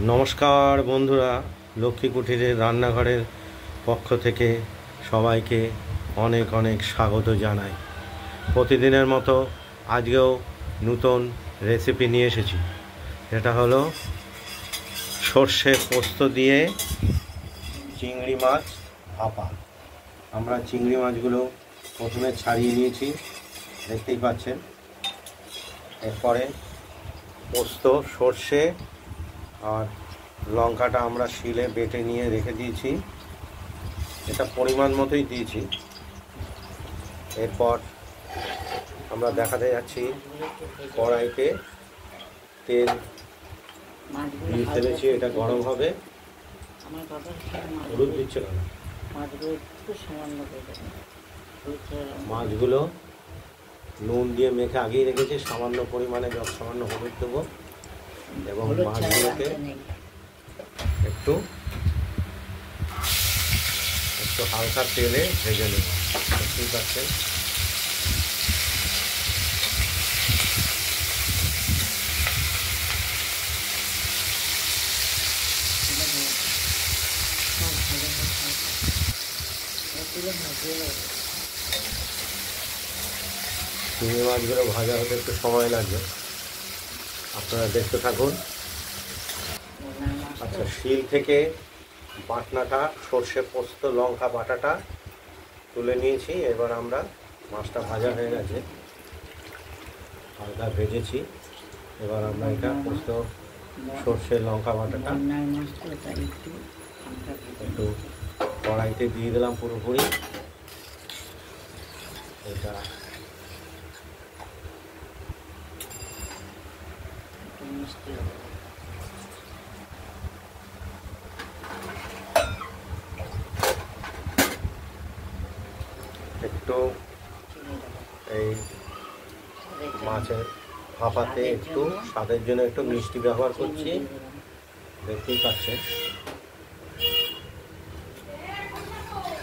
নমস্কার বন্ধুরা, লক্ষ্মী কুঠিরের রান্নাঘরের পক্ষ থেকে সবাইকে অনেক অনেক স্বাগত জানাই। প্রতিদিনের মতো আজকেও নতুন রেসিপি নিয়ে এসেছি। এটা হলো সর্ষে পোস্ত দিয়ে চিংড়ি মাছ ভাপা। আমরা চিংড়ি মাছগুলো প্রথমে ছাড়িয়ে নিয়েছি, দেখতেই পাচ্ছেন। এরপরে পোস্ত, সর্ষে আর লঙ্কাটা আমরা শিলে বেটে নিয়ে রেখে দিয়েছি। এটা পরিমাণ মতোই দিয়েছি। এরপর আমরা দেখাতে যাচ্ছি কড়াইতে তেল দিয়ে ফেলেছি, এটা গরম হবে। হলুদ দিচ্ছে কেন? মাছগুলো নুন দিয়ে মেখে আগেই রেখেছি, সামান্য পরিমাণে সামান্য হলুদ দেবো এবং মাছগুলোকে একটু হালকা তেলে ভেজে নেব। দেখতেই পাচ্ছেন। চিংড়ি মাছগুলো ভাজা হতে একটু সময় লাগবে, আপনারা দেখতে থাকুন। আচ্ছা, শিল থেকে বাটনাটা, সর্ষে পোস্ত লঙ্কা বাটাটা তুলে নিয়েছি। এবার আমরা মাছটা ভাজা হয়ে গেছে, হালকা ভেজেছি। এবার আমরা এটা পোস্ত সর্ষে লঙ্কা বাটাটা একটু কড়াইতে দিয়ে দিলাম পুরোপুরি। এটা একটু এই মাছের ভাপাতে একটু স্বাদের জন্য একটু মিষ্টি ব্যবহার করছি, দেখতেই পাচ্ছেন।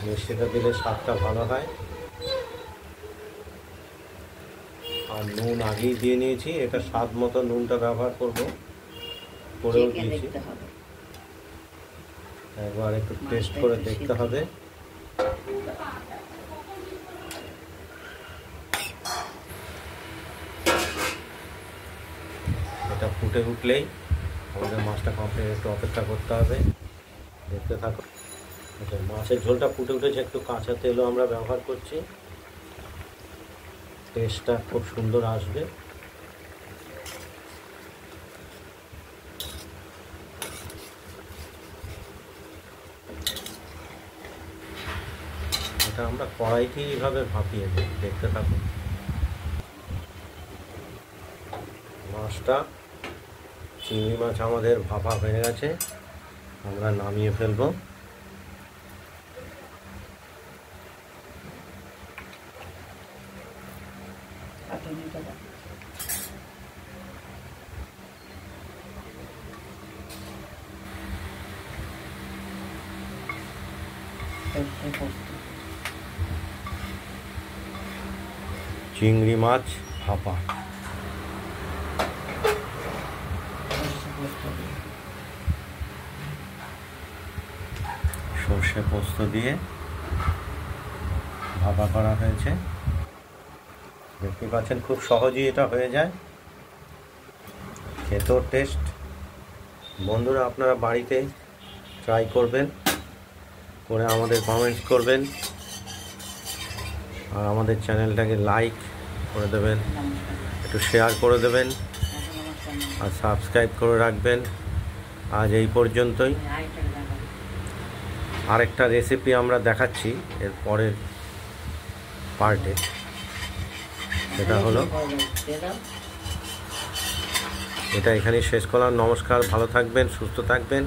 মিষ্টিটা দিলে স্বাদটা ভালো হয়। আর নুন আগেই দিয়ে নিয়েছি, এটা স্বাদ মতো নুনটা ব্যবহার করেও দিয়েছি। একবার একটু টেস্ট করে দেখতে হবে। এটা ফুটে উঠলেই আমাদের মাছটা কমপ্লিট, একটু অপেক্ষা করতে হবে। দেখতে থাকুন। আচ্ছা, মাছের ঝোলটা ফুটে উঠেছে, একটু কাঁচা তেলও আমরা ব্যবহার করছি, টেস্টটা খুব সুন্দর আসবে। এটা আমরা কড়াইতেই এইভাবে ভাপিয়ে দিই, দেখতে থাকুন। মাছটা, চিংড়ি মাছ আমাদের ভাপা হয়ে গেছে, আমরা নামিয়ে ফেলবো। চিংড়ি মাছ ভাপা সর্ষে পোস্ত দিয়ে ভাপা করা হয়েছে, দেখতে পাচ্ছেন। খুব সহজেই এটা হয়ে যায়, খেতেও টেস্ট। বন্ধুরা, আপনারা বাড়িতে ট্রাই করবেন, করে আমাদের কমেন্টস করবেন, আর আমাদের চ্যানেলটাকে লাইক করে দেবেন, একটু শেয়ার করে দেবেন, আর সাবস্ক্রাইব করে রাখবেন। আজ এই পর্যন্তই। আরেকটা রেসিপি আমরা দেখাচ্ছি এর পরের পার্টে। সেটা হলো, এটা এখানেই শেষ করলাম। নমস্কার, ভালো থাকবেন, সুস্থ থাকবেন।